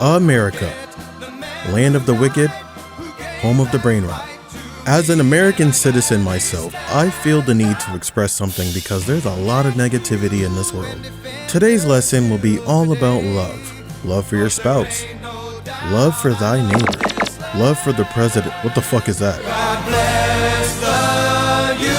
America, land of the wicked, home of the brain rot. As an American citizen myself, I feel the need to express something because there's a lot of negativity in this world. Today's lesson will be all about love. Love for your spouse. Love for thy neighbor. Love for the president. What the fuck is that? God bless the USA.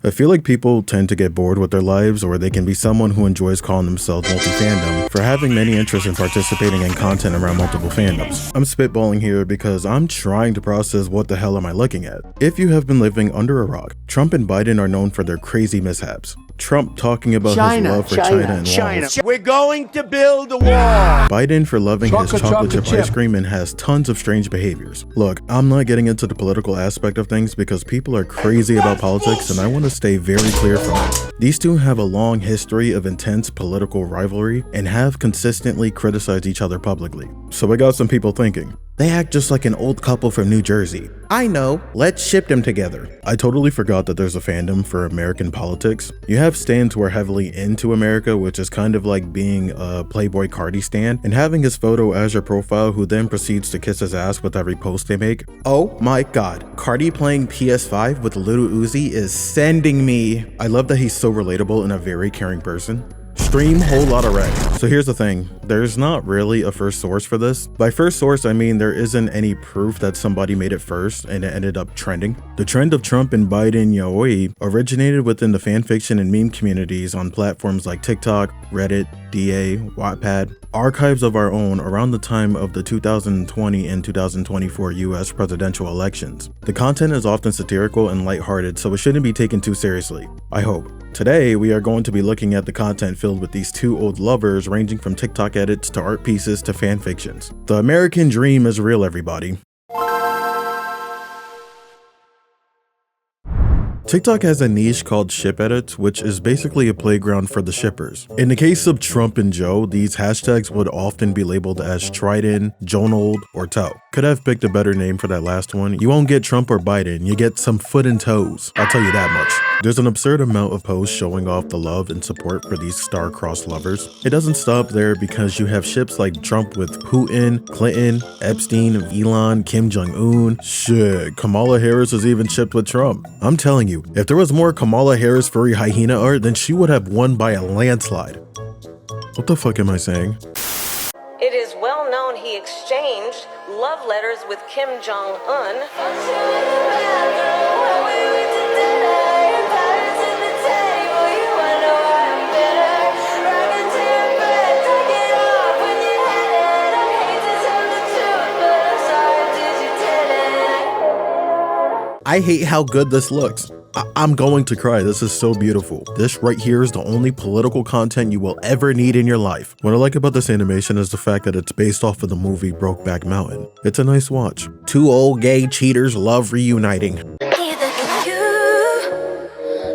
I feel like people tend to get bored with their lives, or they can be someone who enjoys calling themselves multi-fandom for having many interests in participating in content around multiple fandoms. I'm spitballing here because I'm trying to process what the hell am I looking at. If you have been living under a rock, Trump and Biden are known for their crazy mishaps. Trump talking about his love for China and walls. We're going to build a wall. Biden for loving his chocolate chip ice cream and has tons of strange behaviors. Look, I'm not getting into the political aspect of things because people are crazy about politics and I want to stay very clear from it. These two have a long history of intense political rivalry and have consistently criticized each other publicly. So I got some people thinking, they act just like an old couple from New Jersey. I know, let's ship them together. I totally forgot that there's a fandom for American politics. You have stans who are heavily into America, which is kind of like being a Playboy Cardi stan, and having his photo as your profile who then proceeds to kiss his ass with every post they make. Oh my god, Cardi playing PS5 with Lil Uzi is sending me. I love that he's so relatable and a very caring person. Stream whole lot of red. So here's the thing, there's not really a first source for this. By first source, I mean there isn't any proof that somebody made it first and it ended up trending. The trend of Trump and Biden Yaoi originated within the fanfiction and meme communities on platforms like TikTok, Reddit, DA, Wattpad, archives of our own around the time of the 2020 and 2024 US presidential elections. The content is often satirical and lighthearted, so it shouldn't be taken too seriously, I hope. Today, we are going to be looking at the content filled with these two old lovers ranging from TikTok edits to art pieces to fanfictions. The American dream is real, everybody. TikTok has a niche called ship edits, which is basically a playground for the shippers. In the case of Trump and Joe, these hashtags would often be labeled as Triden, Jonold, or Toe. Could have picked a better name for that last one. You won't get Trump or Biden, you get some foot and toes. I'll tell you that much. There's an absurd amount of posts showing off the love and support for these star-crossed lovers. It doesn't stop there because you have ships like Trump with Putin, Clinton, Epstein, Elon, Kim Jong-un. Shit, Kamala Harris is even shipped with Trump. I'm telling you, if there was more Kamala Harris furry hyena art, then she would have won by a landslide. What the fuck am I saying? It is well known he exchanged love letters with Kim Jong-un. I hate how good this looks. I'm going to cry. This is so beautiful. This right here is the only political content you will ever need in your life. What I like about this animation is the fact that it's based off of the movie Brokeback Mountain. It's a nice watch. Two old gay cheaters love reuniting.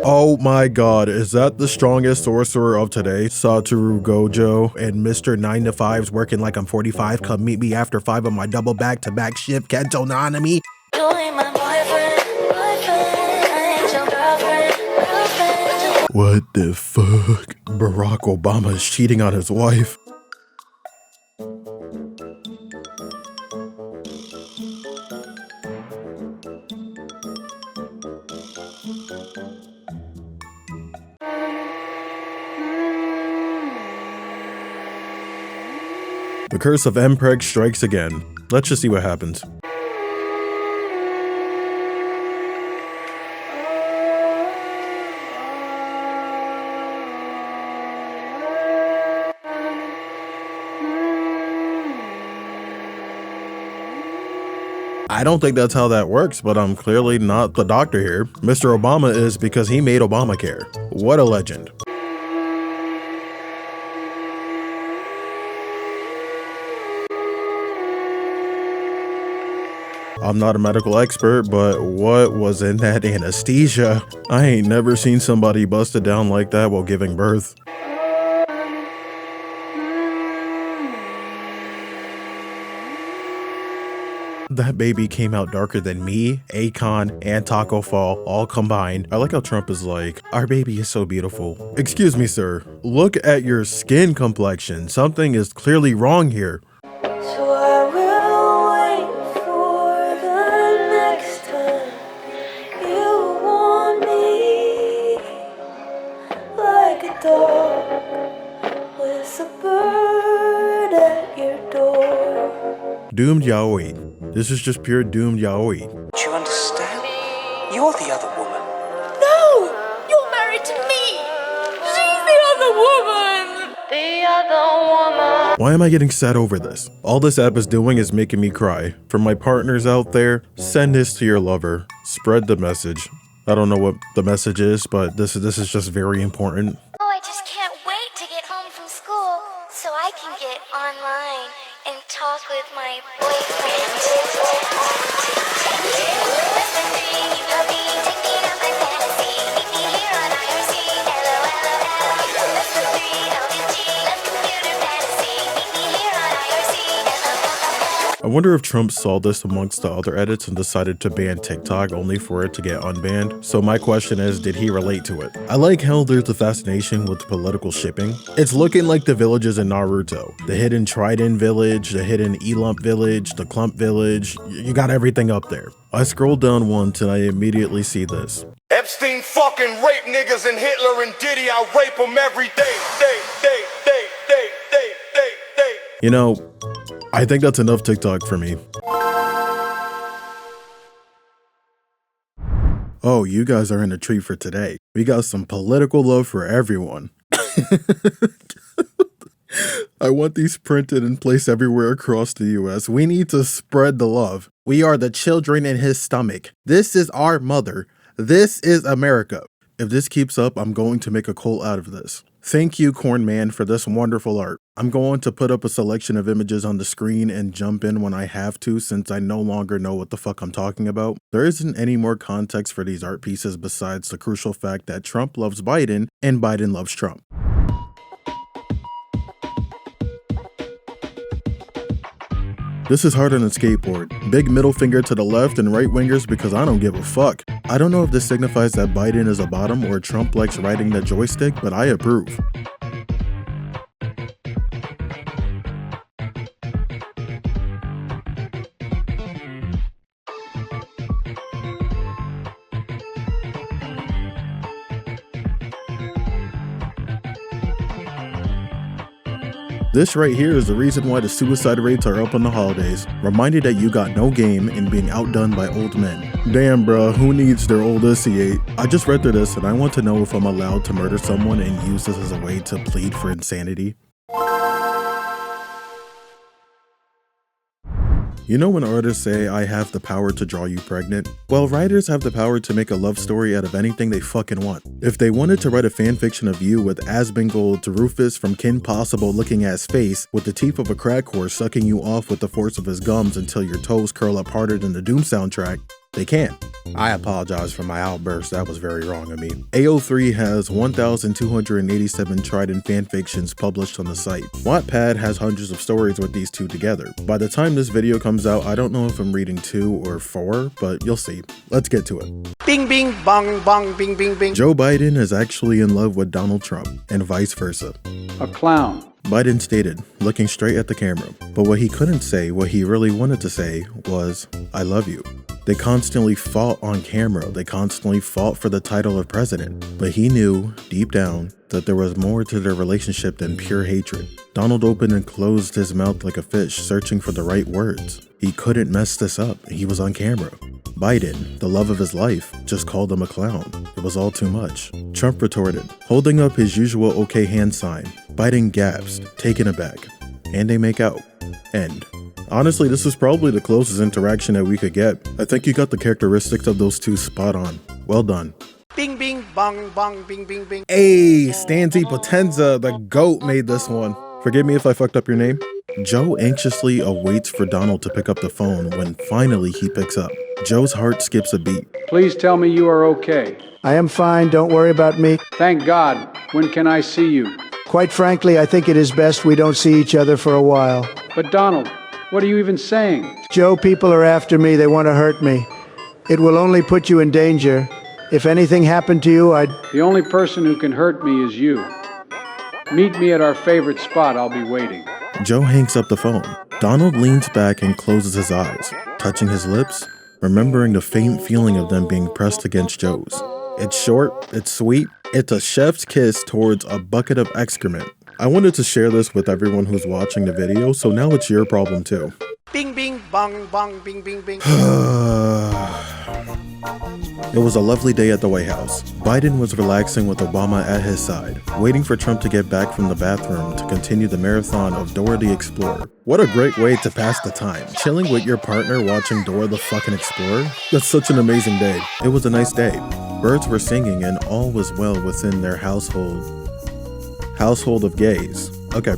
Oh my god, is that the strongest sorcerer of today? Satoru Gojo and Mr. 9 to 5's working like I'm 45. Come meet me after 5 on my double back-to-back shift. Kento Nanami. What the fuck? Barack Obama is cheating on his wife. The curse of Mpreg strikes again. Let's just see what happens. I don't think that's how that works, but I'm clearly not the doctor here. Mr. Obama is because he made Obamacare. What a legend. I'm not a medical expert, but what was in that anesthesia? I ain't never seen somebody busted down like that while giving birth. That baby came out darker than me, Akon, and Taco Fall all combined. I like how Trump is like, our baby is so beautiful. Excuse me, sir. Look at your skin complexion. Something is clearly wrong here. So I will wait for the next time you want me, like a dog with a bird at your door. Doomed Yaoi. This is just pure doomed Yaoi. Do you understand? You're the other woman. No! You're married to me! She's the other woman! The other woman. Why am I getting sad over this? All this app is doing is making me cry. For my partners out there, send this to your lover. Spread the message. I don't know what the message is, but this is just very important. Oh, I just can't wait to get home from school so I can get online and talk with my I wonder if Trump saw this amongst the other edits and decided to ban TikTok only for it to get unbanned. So my question is, did he relate to it? I like how there's a fascination with political shipping. It's looking like the villages in Naruto. The hidden Triden village, the hidden Elump village, the Clump village. You got everything up there. I scroll down once and I immediately see this. Epstein fucking rape niggas and Hitler and Diddy, I rape them every day. You know, I think that's enough TikTok for me. Oh, you guys are in a treat for today. We got some political love for everyone. I want these printed and placed everywhere across the US. We need to spread the love. We are the children in his stomach. This is our mother. This is America. If this keeps up, I'm going to make a cult out of this. Thank you, Corn Man, for this wonderful art. I'm going to put up a selection of images on the screen and jump in when I have to, since I no longer know what the fuck I'm talking about. There isn't any more context for these art pieces besides the crucial fact that Trump loves Biden and Biden loves Trump. This is harder than skateboard. Big middle finger to the left and right wingers because I don't give a fuck. I don't know if this signifies that Biden is a bottom or Trump likes riding the joystick, but I approve. This right here is the reason why the suicide rates are up on the holidays. Reminded that you got no game in being outdone by old men. Damn bruh, who needs their old SC8? I just read through this and I want to know if I'm allowed to murder someone and use this as a way to plead for insanity. You know when artists say, I have the power to draw you pregnant? Well, writers have the power to make a love story out of anything they fucking want. If they wanted to write a fanfiction of you with Asmongold to Rufus from Kim Possible looking at his face, with the teeth of a crack horse sucking you off with the force of his gums until your toes curl up harder than the Doom soundtrack, they can. I apologize for my outburst, that was very wrong of me. AO3 has 1,287 Triden fanfictions published on the site. Wattpad has hundreds of stories with these two together. By the time this video comes out, I don't know if I'm reading 2 or 4, but you'll see. Let's get to it. Bing, bing, bong, bong, bing, bing, bing. Joe Biden is actually in love with Donald Trump, and vice versa. A clown. Biden stated, looking straight at the camera. But what he couldn't say, what he really wanted to say, was, I love you. They constantly fought on camera. They constantly fought for the title of president. But he knew, deep down, that there was more to their relationship than pure hatred. Donald opened and closed his mouth like a fish, searching for the right words. He couldn't mess this up. He was on camera. Biden, the love of his life, just called him a clown. It was all too much. Trump retorted, holding up his usual okay hand sign. Biden gasped, taken aback. And they make out. End. Honestly, this is probably the closest interaction that we could get. I think you got the characteristics of those two spot on. Well done. Bing, bing, bong, bong, bing, bing, bing. Hey, Stanzi Potenza, the GOAT made this one. Forgive me if I fucked up your name. Joe anxiously awaits for Donald to pick up the phone when finally he picks up. Joe's heart skips a beat. Please tell me you are okay. I am fine, don't worry about me. Thank God. When can I see you? Quite frankly, I think it is best we don't see each other for a while. But Donald, What are you even saying? Joe, people are after me. They want to hurt me. It will only put you in danger. If anything happened to you, I'd... The only person who can hurt me is you. Meet me at our favorite spot. I'll be waiting. Joe hangs up the phone. Donald leans back and closes his eyes, touching his lips, remembering the faint feeling of them being pressed against Joe's. It's short, it's sweet, it's a chef's kiss towards a bucket of excrement. I wanted to share this with everyone who's watching the video, so now it's your problem too. Bing, bing, bong, bong, bing, bing, bing. It was a lovely day at the White House. Biden was relaxing with Obama at his side, waiting for Trump to get back from the bathroom to continue the marathon of Dora the Explorer. What a great way to pass the time, chilling with your partner watching Dora the fucking Explorer. That's such an amazing day. It was a nice day. Birds were singing and all was well within their household of gays. Okay,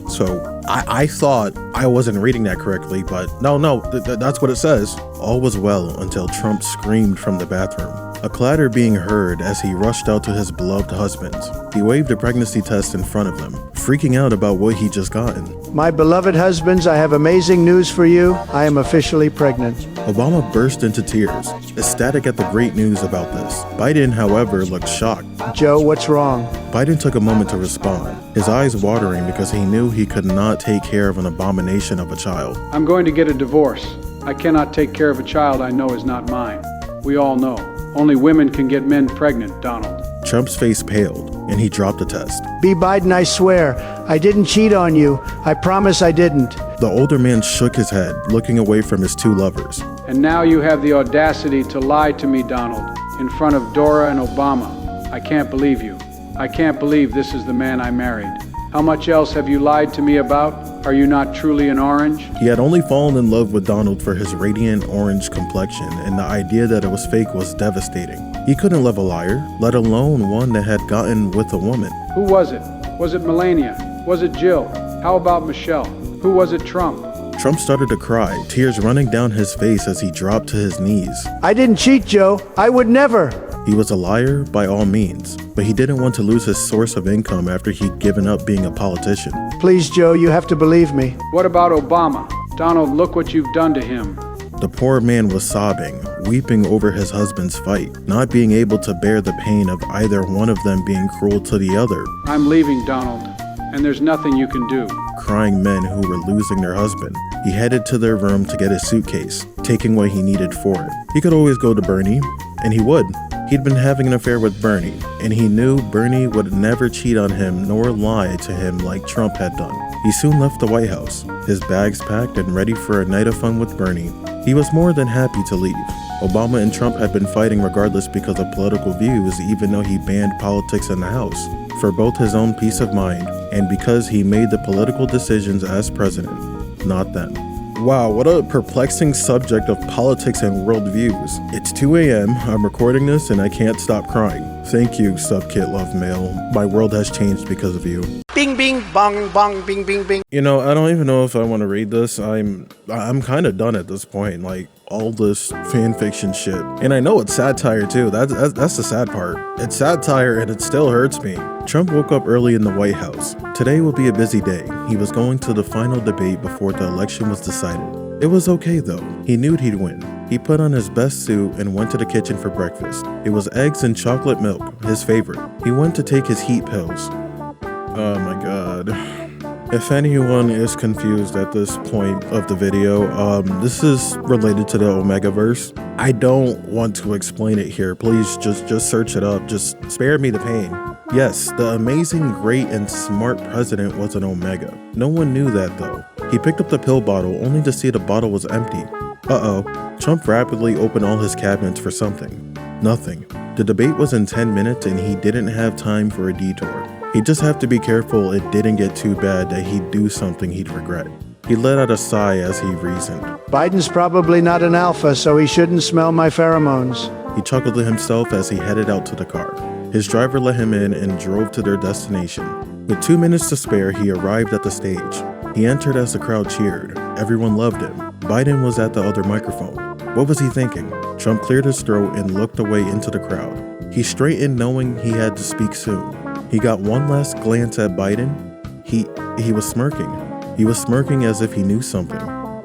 so I thought I wasn't reading that correctly, but no, that's what it says. All was well until Trump screamed from the bathroom, a clatter being heard as he rushed out to his beloved husband. He waved a pregnancy test in front of them, freaking out about what he'd just gotten. My beloved husbands, I have amazing news for you. I am officially pregnant. Obama burst into tears, ecstatic at the great news about this. Biden, however, looked shocked. Joe, what's wrong? Biden took a moment to respond, his eyes watering because he knew he could not take care of an abomination of a child. I'm going to get a divorce. I cannot take care of a child I know is not mine. We all know. Only women can get men pregnant, Donald. Trump's face paled, and he dropped the test. B. Biden, I swear, I didn't cheat on you. I promise I didn't. The older man shook his head, looking away from his two lovers. And now you have the audacity to lie to me, Donald, in front of Dora and Obama. I can't believe you. I can't believe this is the man I married. How much else have you lied to me about? Are you not truly an orange? He had only fallen in love with Donald for his radiant orange complexion, and the idea that it was fake was devastating. He couldn't love a liar, let alone one that had gotten with a woman. Who was it? Was it Melania? Was it Jill? How about Michelle? Who was it, Trump? Trump started to cry, tears running down his face as he dropped to his knees. I didn't cheat, Joe. I would never. He was a liar by all means, but he didn't want to lose his source of income after he'd given up being a politician. Please, Joe, you have to believe me. What about Obama? Donald, look what you've done to him. The poor man was sobbing, weeping over his husband's fight, not being able to bear the pain of either one of them being cruel to the other. I'm leaving, Donald, and there's nothing you can do. Crying men who were losing their husband. He headed to their room to get his suitcase, taking what he needed for it. He could always go to Bernie, and he would. He'd been having an affair with Bernie, and he knew Bernie would never cheat on him nor lie to him like Trump had done. He soon left the White House, his bags packed and ready for a night of fun with Bernie. He was more than happy to leave. Obama and Trump had been fighting regardless because of political views, even though he banned politics in the House, for both his own peace of mind and because he made the political decisions as president, not them. Wow, what a perplexing subject of politics and worldviews. It's 2 a.m., I'm recording this and I can't stop crying. Thank you, Subkit Love Mail. My world has changed because of you. Bing, bing, bong, bong, bing, bing, bing. You know, I don't even know if I want to read this. I'm kind of done at this point. Like, all this fanfiction shit. And I know it's satire too. That's the sad part. It's satire and it still hurts me. Trump woke up early in the White House. Today will be a busy day. He was going to the final debate before the election was decided. It was okay though. He knew he'd win. He put on his best suit and went to the kitchen for breakfast. It was eggs and chocolate milk, his favorite. He went to take his heat pills. Oh my god. If anyone is confused at this point of the video, this is related to the Omegaverse. I don't want to explain it here. Please just search it up. Just spare me the pain. Yes, the amazing, great, and smart president was an Omega. No one knew that though. He picked up the pill bottle only to see the bottle was empty. Uh-oh. Trump rapidly opened all his cabinets for something. Nothing. The debate was in 10 minutes and he didn't have time for a detour. He'd just have to be careful it didn't get too bad that he'd do something he'd regret. He let out a sigh as he reasoned. Biden's probably not an alpha, so he shouldn't smell my pheromones. He chuckled to himself as he headed out to the car. His driver let him in and drove to their destination. With 2 minutes to spare, he arrived at the stage. He entered as the crowd cheered. Everyone loved him. Biden was at the other microphone. What was he thinking? Trump cleared his throat and looked away into the crowd. He straightened knowing he had to speak soon. He got one last glance at Biden. He was smirking. He was smirking as if he knew something.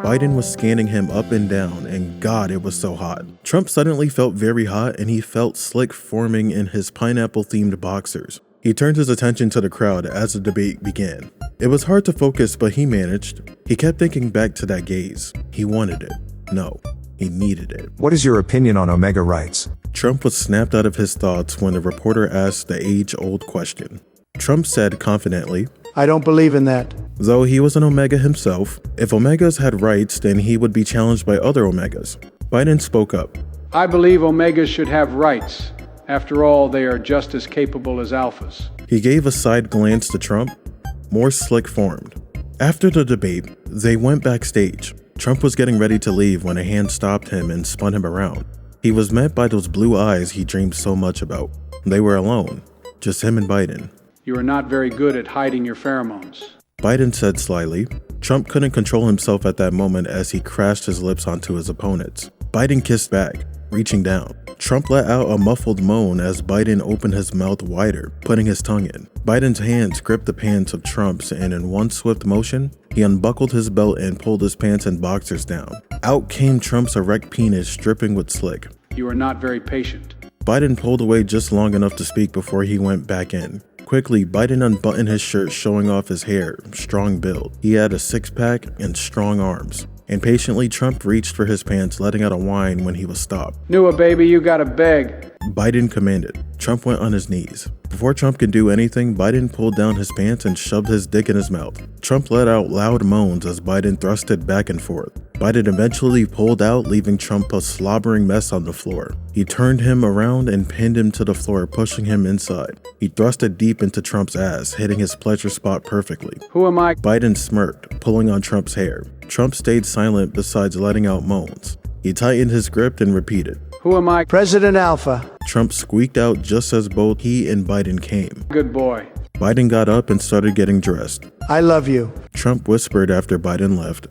Biden was scanning him up and down, and God, it was so hot. Trump suddenly felt very hot, and he felt slick forming in his pineapple-themed boxers. He turned his attention to the crowd as the debate began. It was hard to focus, but he managed. He kept thinking back to that gaze. He wanted it. No, he needed it. What is your opinion on Omega rights? Trump was snapped out of his thoughts when the reporter asked the age-old question. Trump said confidently, I don't believe in that. Though he was an Omega himself, if Omegas had rights, then he would be challenged by other Omegas. Biden spoke up. I believe Omegas should have rights. After all, they are just as capable as alphas. He gave a side glance to Trump, more slick formed. After the debate, they went backstage. Trump was getting ready to leave when a hand stopped him and spun him around. He was met by those blue eyes he dreamed so much about. They were alone, just him and Biden. You are not very good at hiding your pheromones. Biden said slyly. Trump couldn't control himself at that moment as he crashed his lips onto his opponent's. Biden kissed back, reaching down. Trump let out a muffled moan as Biden opened his mouth wider, putting his tongue in. Biden's hands gripped the pants of Trump's, and in one swift motion, he unbuckled his belt and pulled his pants and boxers down. Out came Trump's erect penis dripping with slick. You are not very patient. Biden pulled away just long enough to speak before he went back in. Quickly, Biden unbuttoned his shirt, showing off his hair, strong build. He had a six-pack and strong arms. Impatiently, Trump reached for his pants, letting out a whine when he was stopped. Nua, baby, you gotta beg. Biden commanded. Trump went on his knees. Before Trump could do anything, Biden pulled down his pants and shoved his dick in his mouth. Trump let out loud moans as Biden thrusted back and forth. Biden eventually pulled out, leaving Trump a slobbering mess on the floor. He turned him around and pinned him to the floor, pushing him inside. He thrusted deep into Trump's ass, hitting his pleasure spot perfectly. Who am I? Biden smirked, pulling on Trump's hair. Trump stayed silent besides letting out moans. He tightened his grip and repeated, Who am I? President Alpha. Trump squeaked out just as both he and Biden came. Good boy. Biden got up and started getting dressed. I love you. Trump whispered after Biden left.